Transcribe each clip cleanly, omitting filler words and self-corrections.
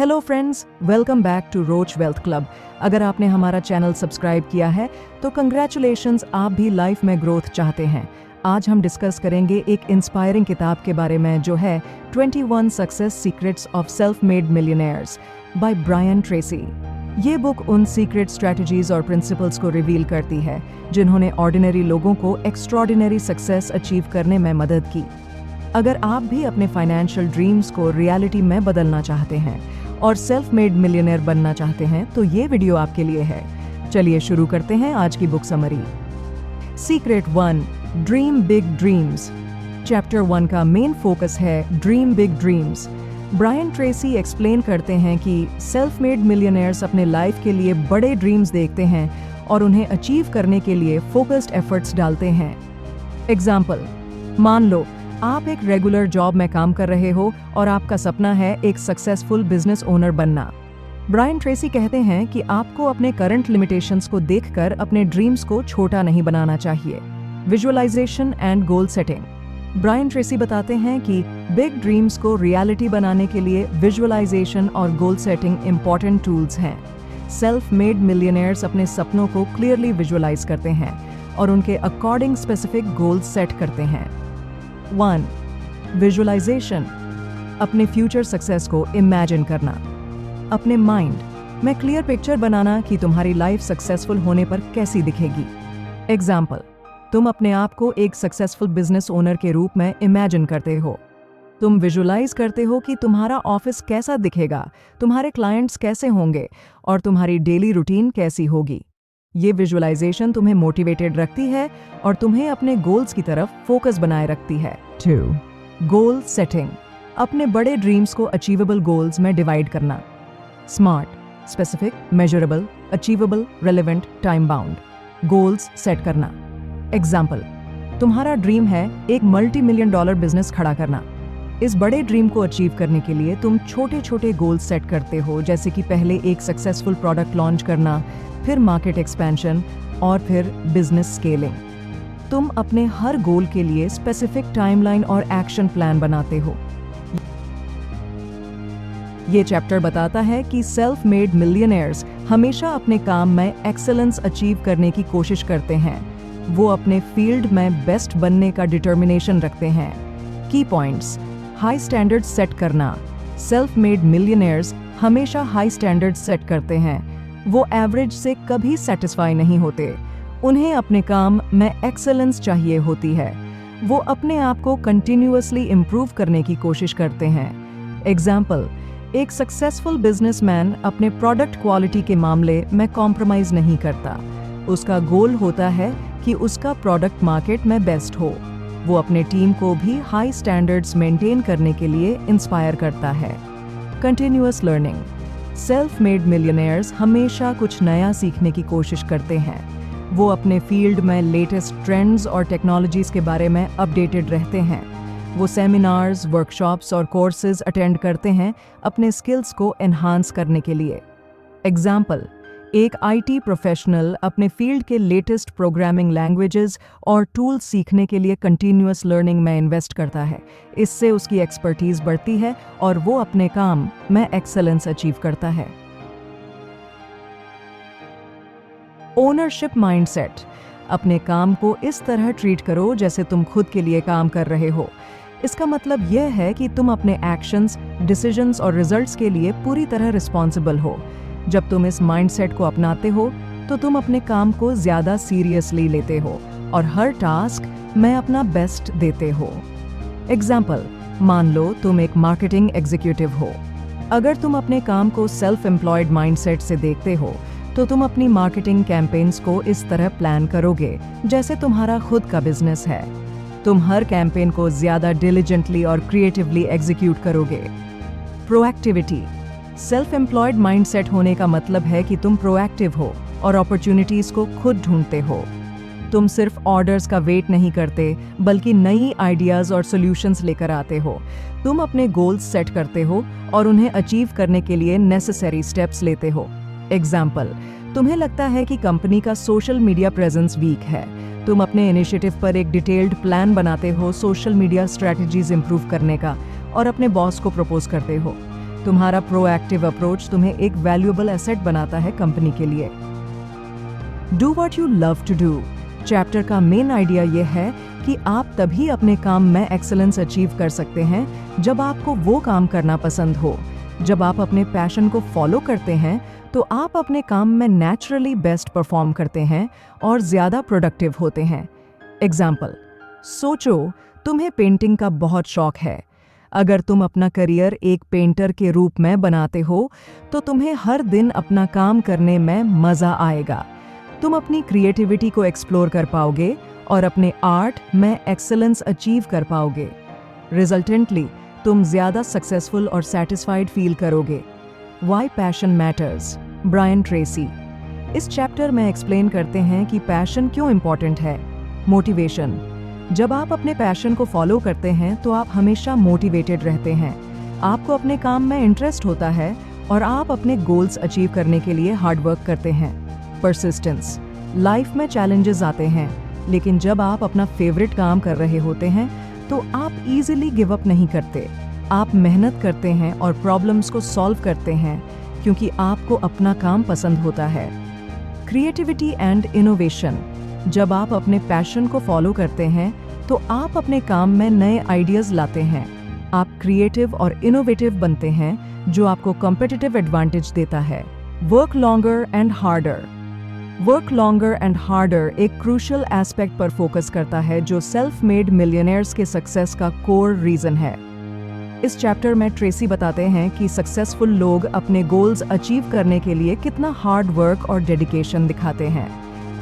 Hello friends, welcome back to Roach Wealth Club. अगर आपने हमारा चैनल सब्सक्राइब किया है तो कंग्रेचुलेशंस, आप भी लाइफ में ग्रोथ चाहते हैं। आज हम डिस्कस करेंगे एक इंस्पायरिंग किताब के बारे में जो है 21 success secrets of self made millionaires by Brian Tracy. ये बुक उन सीक्रेट स्ट्रेटजीज और प्रिंसिपल्स को रिवील करती है जिन्होंने ऑर्डिनरी लोगों को एक्स्ट्रॉर्डिनरी सक्सेस अचीव करने में मदद की। अगर आप भी अपने फाइनेंशियल ड्रीम्स को रियलिटी में बदलना चाहते हैं और सेल्फ मेड मिलियनेयर बनना चाहते हैं तो ये वीडियो आपके लिए है। चलिए शुरू करते हैं आज की book summary. Secret 1, dream big dreams. Chapter 1 का मेन फोकस है dream big dreams. Brian Tracy explain करते हैं कि सेल्फ मेड मिलियनेयर्स अपने लाइफ के लिए बड़े ड्रीम्स देखते हैं और उन्हें अचीव करने के लिए फोकस्ड एफर्ट्स डालते हैं। एग्जाम्पल, मान लो आप एक रेगुलर जॉब में काम कर रहे हो और आपका सपना है एक सक्सेसफुल बिजनेस ओनर बनना। ब्रायन ट्रेसी कहते हैं कि आपको अपने करंट लिमिटेशंस को देखकर अपने ड्रीम्स को छोटा नहीं बनाना चाहिए। Visualisation and goal setting. Brian Tracy बताते हैं कि बिग ड्रीम्स को रियलिटी बनाने के लिए विजुअलाइजेशन और गोल सेटिंग इंपॉर्टेंट टूल्स हैं। सेल्फ मेड मिलियनेयर्स अपने सपनों को क्लियरली विजुअलाइज करते हैं और उनके अकॉर्डिंग स्पेसिफिक गोल्स सेट करते हैं। 1. विजुअलाइजेशन। अपने फ्यूचर सक्सेस को इमेजिन करना। अपने माइंड में क्लियर पिक्चर बनाना कि तुम्हारी लाइफ सक्सेसफुल होने पर कैसी दिखेगी। एग्जाम्पल, तुम अपने आप को एक सक्सेसफुल बिजनेस ओनर के रूप में इमेजिन करते हो। तुम विजुअलाइज करते हो कि तुम्हारा ऑफिस कैसा दिखेगा, तुम्हारे क्लाइंट्स कैसे होंगे और तुम्हारी डेली रूटीन कैसी होगी। ये विजुअलाइजेशन तुम्हें मोटिवेटेड रखती है और तुम्हें अपने गोल्स की तरफ फोकस बनाए रखती है। 2. Goal setting. अपने बड़े ड्रीम्स को अचीवेबल गोल्स में डिवाइड करना। Smart, specific, measurable, achievable, relevant, time bound goals set करना। एग्जाम्पल, तुम्हारा ड्रीम है एक $multi million बिजनेस खड़ा करना। इस बड़े ड्रीम को अचीव करने के लिए तुम छोटे छोटे गोल्स सेट करते हो, जैसे कि पहले एक सक्सेसफुल प्रोडक्ट लॉन्च करना, फिर मार्केट एक्सपेंशन और फिर बिजनेस स्केलिंग। तुम अपने हर गोल के लिए स्पेसिफिक टाइमलाइन और एक्शन प्लान बनाते हो। ये चैप्टर बताता है कि सेल्फ मेड मिलियनेयर्स हमेशा अपने काम में एक्सेलेंस अचीव करने की कोशिश करते हैं। वो अपने फील्ड में बेस्ट बनने का डिटर्मिनेशन रखते हैं। Key points: high standard set करना। सेल्फ मेड मिलियनेयर्स हमेशा हाई स्टैंडर्ड सेट करते हैं। वो एवरेज से कभी सेटिस्फाई नहीं होते। उन्हें अपने काम में एक्सेलेंस चाहिए होती है। वो अपने आप को कंटिन्यूअसली इम्प्रूव करने की कोशिश करते हैं। एग्जाम्पल, एक सक्सेसफुल बिजनेसमैन अपने प्रोडक्ट क्वालिटी के मामले में कॉम्प्रोमाइज नहीं करता। उसका गोल होता है कि उसका प्रोडक्ट मार्केट में बेस्ट हो। वो अपने टीम को भी हाई स्टैंडर्ड्स मेंटेन करने के लिए इंस्पायर करता है। Continuous learning. Self made millionaires हमेशा कुछ नया सीखने की कोशिश करते हैं। वो अपने फील्ड में लेटेस्ट ट्रेंड्स और टेक्नोलॉजीज के बारे में अपडेटेड रहते हैं। वो सेमिनार्स, वर्कशॉप्स और कोर्सेज अटेंड करते हैं अपने स्किल्स को एनहांस करने के लिए। एग्जाम्पल, एक IT प्रोफेशनल अपने फील्ड के लेटेस्ट प्रोग्रामिंग लैंग्वेजेस और टूल्स सीखने के लिए कंटिन्यूअस लर्निंग में इन्वेस्ट करता है। इससे उसकी एक्सपर्टीज बढ़ती है और वो अपने काम में एक्सेलेंस अचीव करता है। Ownership mindset. अपने काम को इस तरह ट्रीट करो जैसे तुम खुद के लिए काम कर रहे हो। इसका मतलब यह है कि तुम अपने एक्शंस, डिसीजंस और रिजल्ट्स के लिए पूरी तरह रिस्पॉन्सिबल हो। जब तुम इस माइंडसेट को अपनाते हो तो तुम अपने काम को ज्यादा सीरियसली लेते हो और हर टास्क में अपना बेस्ट देते हो। एग्जाम्पल, मान लो तुम एक मार्केटिंग एग्जीक्यूटिव हो। अगर तुम अपने काम को सेल्फ एम्प्लॉयड माइंडसेट से देखते हो तो तुम अपनी मार्केटिंग कैंपेन्स को इस तरह प्लान करोगे जैसे तुम्हारा खुद का बिजनेस है। तुम हर कैंपेन को ज्यादा डिलिजेंटली और क्रिएटिवली एग्जीक्यूट करोगे। प्रोएक्टिविटी। सेल्फ एम्प्लॉयड माइंडसेट होने का मतलब है कि तुम प्रोएक्टिव हो और अपॉर्चुनिटीज को खुद ढूंढते हो। तुम सिर्फ ऑर्डर्स का वेट नहीं करते बल्कि नई आइडियाज और सॉल्यूशंस लेकर आते हो। तुम अपने गोल्स सेट करते हो और उन्हें अचीव करने के लिए नेसेसरी स्टेप्स लेते हो। एग्जाम्पल, तुम्हें लगता है कि कंपनी का सोशल मीडिया प्रेजेंस वीक है। तुम अपने इनिशिएटिव पर एक डिटेल्ड प्लान बनाते हो सोशल मीडिया स्ट्रेटजीज इंप्रूव करने का और अपने बॉस को प्रपोज करते हो। तुम्हारा प्रोएक्टिव अप्रोच तुम्हें एक वैल्यूएबल एसेट बनाता है कंपनी के लिए। Do what you love to do chapter का मेन आइडिया यह है कि आप तभी अपने काम में एक्सेलेंस अचीव कर सकते हैं जब आपको वो काम करना पसंद हो। जब आप अपने पैशन को फॉलो करते हैं तो आप अपने काम में नेचुरली बेस्ट परफॉर्म करते हैं और ज़्यादा प्रोडक्टिव होते हैं। एग्जाम्पल, सोचो तुम्हें पेंटिंग का बहुत शौक है। अगर तुम अपना करियर एक पेंटर के रूप में बनाते हो तो तुम्हें हर दिन अपना काम करने में मज़ा आएगा। तुम अपनी क्रिएटिविटी को एक्सप्लोर कर पाओगे और अपने आर्ट में एक्सेलेंस अचीव कर पाओगे। रिजल्टेंटली तुम ज़्यादा सक्सेसफुल और सेटिस्फाइड फील करोगे। Why passion matters, Brian Tracy. इस चैप्टर में एक्सप्लेन करते हैं कि पैशन क्यों इंपॉर्टेंट है। मोटिवेशन, जब आप अपने पैशन को फॉलो करते हैं तो आप हमेशा मोटिवेटेड रहते हैं। आपको अपने काम में इंटरेस्ट होता है और आप अपने गोल्स अचीव करने के लिए हार्ड वर्क करते हैं। परसिस्टेंस, लाइफ में चैलेंजेस आते हैं, लेकिन जब आप अपना फेवरेट काम कर रहे होते हैं तो आप इजीली गिव अप नहीं करते। आप मेहनत करते हैं और प्रॉब्लम्स को सॉल्व करते हैं क्योंकि आपको अपना काम पसंद होता है। क्रिएटिविटी एंड इनोवेशन, जब आप अपने पैशन को फॉलो करते हैं तो आप अपने काम में नए आइडियाज लाते हैं। आप क्रिएटिव और इनोवेटिव बनते हैं जो आपको कॉम्पिटिटिव एडवांटेज देता है। Work longer and harder. Work longer and harder एक क्रूशियल एस्पेक्ट पर फोकस करता है जो सेल्फ मेड मिलियनेयर्स के सक्सेस का कोर रीजन है। इस चैप्टर में ट्रेसी बताते हैं कि सक्सेसफुल लोग अपने गोल्स अचीव करने के लिए कितना हार्ड वर्क और डेडिकेशन दिखाते हैं।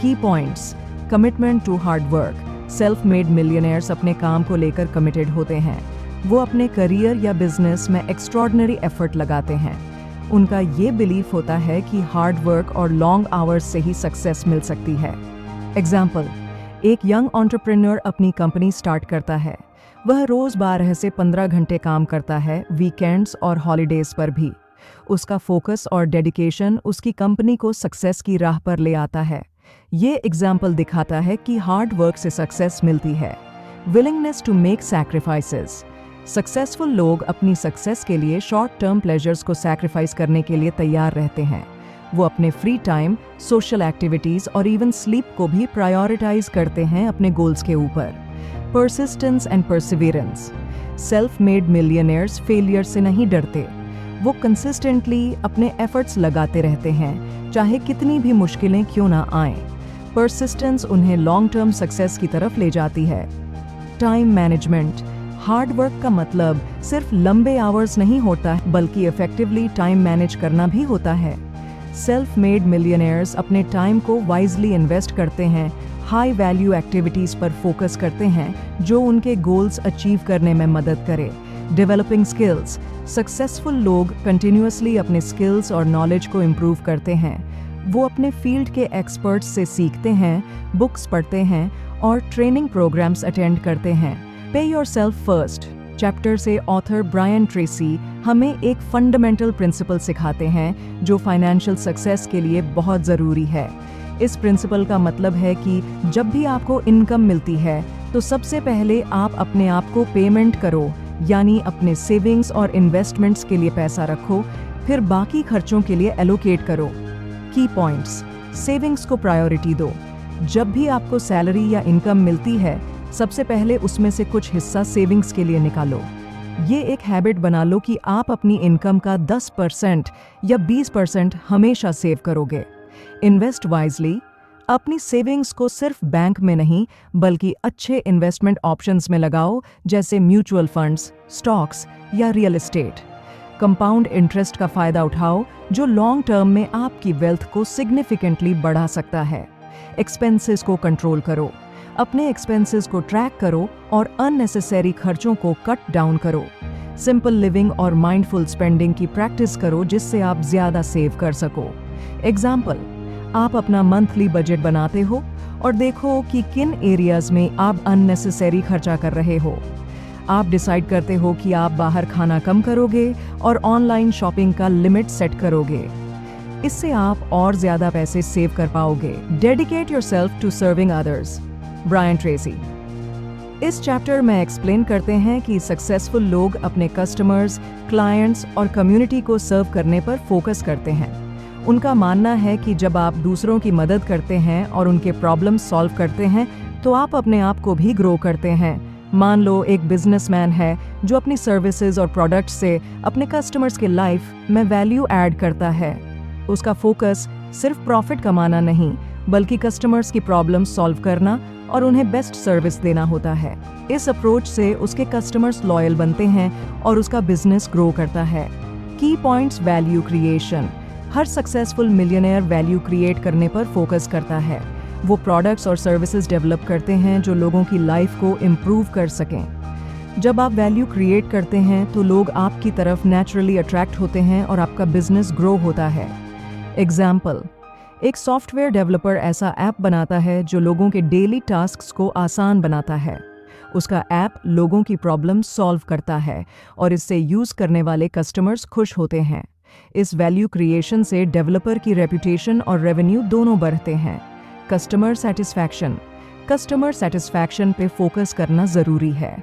Key points, commitment to hard work. Self made millionaires अपने काम को लेकर कमिटेड होते हैं। वो अपने करियर या बिजनेस में एक्स्ट्रॉर्डिनरी एफर्ट लगाते हैं। उनका ये बिलीफ होता है कि हार्ड वर्क और लॉन्ग आवर्स से ही सक्सेस मिल सकती है। एग्जाम्पल, एक यंग एंटरप्रेन्योर अपनी कंपनी स्टार्ट करता है। वह रोज 12 से 15 घंटे काम करता है, वीकेंड्स और हॉलीडेज पर भी। उसका फोकस और डेडिकेशन उसकी कंपनी को सक्सेस की राह पर ले आता है। ये एग्जाम्पल दिखाता है कि हार्ड वर्क से सक्सेस मिलती है। Willingness to make sacrifices. Successful लोग अपनी सक्सेस के लिए शॉर्ट टर्म प्लेजर्स को सैक्रिफाइस करने के लिए तैयार रहते हैं। वो अपने फ्री टाइम, सोशल एक्टिविटीज और इवन स्लीप को भी प्रायोरिटाइज करते हैं अपने गोल्स के ऊपर। Persistence and perseverance. Self made millionaires failure से नहीं डरते। वो कंसिस्टेंटली अपने एफर्ट्स लगाते रहते हैं, चाहे कितनी भी मुश्किलें क्यों ना आएं। परसिस्टेंस उन्हें लॉन्ग टर्म सक्सेस की तरफ ले जाती है। Time management. हार्ड वर्क का मतलब सिर्फ लंबे आवर्स नहीं होता है, बल्कि इफेक्टिवली टाइम मैनेज करना भी होता है। सेल्फ मेड मिलियनेयर्स अपने टाइम को वाइजली इन्वेस्ट करते हैं, हाई वैल्यू एक्टिविटीज पर फोकस करते हैं जो उनके गोल्स अचीव करने में मदद करे। Developing skills. सक्सेसफुल लोग कंटिन्यूअसली अपने स्किल्स और नॉलेज को इम्प्रूव करते हैं। वो अपने फील्ड के एक्सपर्ट्स से सीखते हैं, बुक्स पढ़ते हैं और ट्रेनिंग प्रोग्राम्स अटेंड करते हैं। पे योरसेल्फ फर्स्ट चैप्टर से ऑथर ब्रायन ट्रेसी हमें एक फंडामेंटल प्रिंसिपल सिखाते हैं जो फाइनेंशियल सक्सेस के लिए बहुत ज़रूरी है। इस प्रिंसिपल का मतलब है कि जब भी आपको इनकम मिलती है तो सबसे पहले आप अपने आप को पेमेंट करो, यानी अपने सेविंग्स और इन्वेस्टमेंट्स के लिए पैसा रखो, फिर बाकी खर्चों के लिए एलोकेट करो। की पॉइंट्स, सेविंग्स को प्रायोरिटी दो। जब भी आपको सैलरी या इनकम मिलती है सबसे पहले उसमें से कुछ हिस्सा सेविंग्स के लिए निकालो। ये एक हैबिट बना लो कि आप अपनी इनकम का 10% या 20% हमेशा सेव करोगे। Invest wisely. अपनी सेविंग्स को सिर्फ बैंक में नहीं बल्कि अच्छे इन्वेस्टमेंट ऑप्शंस में लगाओ, जैसे म्यूचुअल फंड्स, स्टॉक्स या रियल एस्टेट। कंपाउंड इंटरेस्ट का फायदा उठाओ जो लॉन्ग टर्म में आपकी वेल्थ को सिग्निफिकेंटली बढ़ा सकता है। एक्सपेंसेस को कंट्रोल करो। अपने एक्सपेंसेस को ट्रैक करो और अननेसेसरी खर्चों को कट डाउन करो। सिंपल लिविंग और माइंडफुल स्पेंडिंग की प्रैक्टिस करो जिससे आप ज़्यादा सेव कर सको। एग्जाम्पल, आप अपना मंथली बजट बनाते हो और देखो कि किन एरियाज में आप अननेसेसरी खर्चा कर रहे हो। आप डिसाइड करते हो कि आप बाहर खाना कम करोगे और ऑनलाइन शॉपिंग का लिमिट सेट करोगे। इससे आप और ज़्यादा पैसे सेव कर पाओगे। Dedicate yourself to serving others. Brian Tracy. इस चैप्टर में एक्सप्लेन करते हैं कि सक्सेसफुल लोग अपने कस्टमर्स, क्लाइंट्स और कम्युनिटी को सर्व करने पर फोकस करते हैं। उनका मानना है कि जब आप दूसरों की मदद करते हैं और उनके प्रॉब्लम सॉल्व करते हैं तो आप अपने आप को भी ग्रो करते हैं। मान लो एक बिजनेसमैन है जो अपनी सर्विसेज और प्रोडक्ट्स से अपने कस्टमर्स के लाइफ में वैल्यू ऐड करता है। उसका फोकस सिर्फ प्रॉफिट कमाना नहीं बल्कि कस्टमर्स की प्रॉब्लम सॉल्व करना और उन्हें बेस्ट सर्विस देना होता है। इस अप्रोच से उसके कस्टमर्स लॉयल बनते हैं और उसका बिजनेस ग्रो करता है। की पॉइंट्स: वैल्यू क्रिएशन। हर सक्सेसफुल मिलियनेयर वैल्यू क्रिएट करने पर फोकस करता है। वो प्रोडक्ट्स और सर्विसेज डेवलप करते हैं जो लोगों की लाइफ को इम्प्रूव कर सकें। जब आप वैल्यू क्रिएट करते हैं तो लोग आपकी तरफ नेचुरली अट्रैक्ट होते हैं और आपका बिजनेस ग्रो होता है। एग्जाम्पल: एक सॉफ्टवेयर डेवलपर ऐसा ऐप बनाता है जो लोगों के डेली टास्क्स को आसान बनाता है। उसका ऐप लोगों की प्रॉब्लम सॉल्व करता है और इससे यूज करने वाले कस्टमर्स खुश होते हैं। इस वैल्यू क्रिएशन से डेवलपर की रेपुटेशन और रेवेन्यू दोनों बढ़ते हैं। Customer satisfaction. कस्टमर सेटिस्फैक्शन पे फोकस करना ज़रूरी है।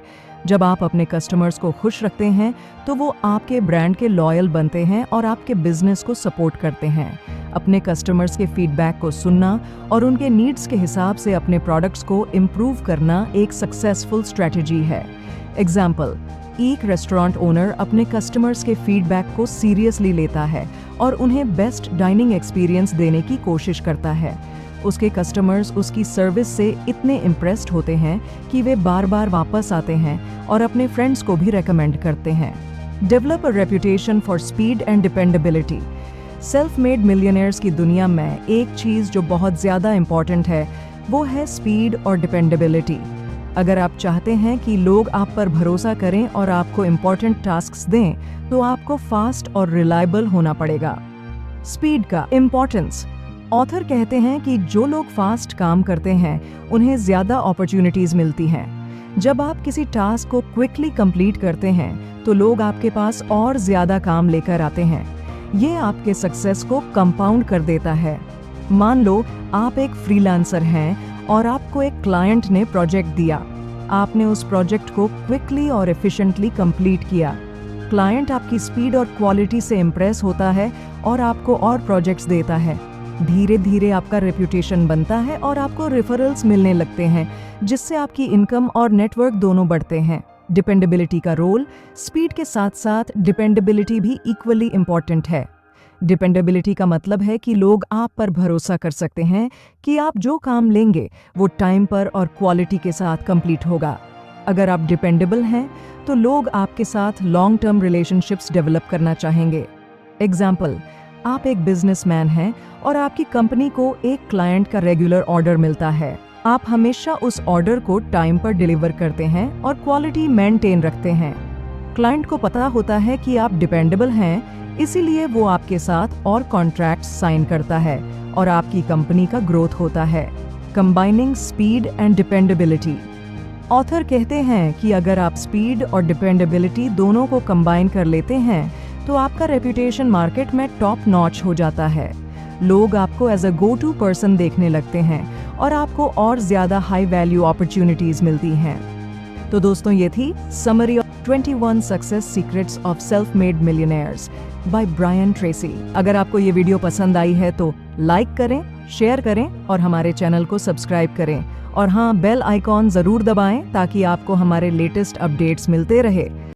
जब आप अपने कस्टमर्स को खुश रखते हैं तो वो आपके ब्रांड के लॉयल बनते हैं और आपके बिजनेस को सपोर्ट करते हैं। अपने कस्टमर्स के फीडबैक को सुनना और उनके नीड्स के हिसाब से अपने प्रोडक्ट्स को इम्प्रूव करना एक सक्सेसफुल स्ट्रैटेजी है। एग्जाम्पल: एक रेस्टोरेंट ओनर अपने कस्टमर्स के फीडबैक को सीरियसली लेता है और उन्हें बेस्ट डाइनिंग एक्सपीरियंस देने की कोशिश करता है। उसके कस्टमर्स उसकी सर्विस से इतने इम्प्रेस्ड होते हैं कि वे बार बार वापस आते हैं और अपने फ्रेंड्स को भी रेकमेंड करते हैं। Develop a reputation for speed and dependability. Self made millionaires की दुनिया में एक चीज़ जो बहुत ज़्यादा इम्पॉर्टेंट है वो है स्पीड और डिपेंडेबिलिटी। अगर आप चाहते हैं कि लोग आप पर भरोसा करें और आपको इम्पॉर्टेंट टास्क्स दें तो आपको फास्ट और रिलायबल होना पड़ेगा। स्पीड का इम्पॉर्टेंस। ऑथर कहते हैं कि जो लोग फास्ट काम करते हैं उन्हें ज़्यादा अपॉर्चुनिटीज़ मिलती हैं। जब आप किसी टास्क को क्विकली कंप्लीट करते हैं तो लोग आपके पास और ज़्यादा काम लेकर आते हैं। ये आपके सक्सेस को कंपाउंड कर देता है। मान लो आप एक फ्रीलांसर हैं और आपको एक क्लाइंट ने प्रोजेक्ट दिया। आपने उस प्रोजेक्ट को क्विकली और एफिशिएंटली कंप्लीट किया। क्लाइंट आपकी स्पीड और क्वालिटी से इम्प्रेस होता है और आपको और प्रोजेक्ट्स देता है। धीरे धीरे आपका रेप्यूटेशन बनता है और आपको रेफरल्स मिलने लगते हैं जिससे आपकी इनकम और नेटवर्क दोनों बढ़ते हैं। डिपेंडेबिलिटी का रोल। स्पीड के साथ साथ डिपेंडेबिलिटी भी इक्वली इम्पॉर्टेंट है। डिपेंडेबिलिटी का मतलब है कि लोग आप पर भरोसा कर सकते हैं कि आप जो काम लेंगे वो टाइम पर और क्वालिटी के साथ कंप्लीट होगा। अगर आप डिपेंडेबल हैं तो लोग आपके साथ लॉन्ग टर्म रिलेशनशिप्स डेवलप करना चाहेंगे। एग्जाम्पल: आप एक बिजनेसमैन हैं और आपकी कंपनी को एक क्लाइंट का रेगुलर ऑर्डर मिलता है। आप हमेशा उस ऑर्डर को टाइम पर डिलीवर करते हैं और क्वालिटी मेंटेन रखते हैं। क्लाइंट को पता होता है कि आप डिपेंडेबल हैं, इसीलिए वो आपके साथ और कॉन्ट्रैक्ट्स साइन करता है और आपकी कंपनी का ग्रोथ होता है। Combining speed and dependability. Author कहते हैं कि अगर आप स्पीड और डिपेंडेबिलिटी दोनों को कंबाइन कर लेते हैं तो आपका रेप्यूटेशन मार्केट में टॉप नॉच हो जाता है। लोग आपको as a go to person देखने लगते हैं और आपको और ज़्यादा हाई वैल्यू अपॉर्चुनिटीज़ मिलती हैं। तो दोस्तों, ये थी summary of 21 success secrets of self made millionaires by Brian Tracy. अगर आपको ये वीडियो पसंद आई है तो लाइक करें, शेयर करें और हमारे चैनल को सब्सक्राइब करें। और हाँ, बेल आइकॉन ज़रूर दबाएं ताकि आपको हमारे लेटेस्ट अपडेट्स मिलते रहे।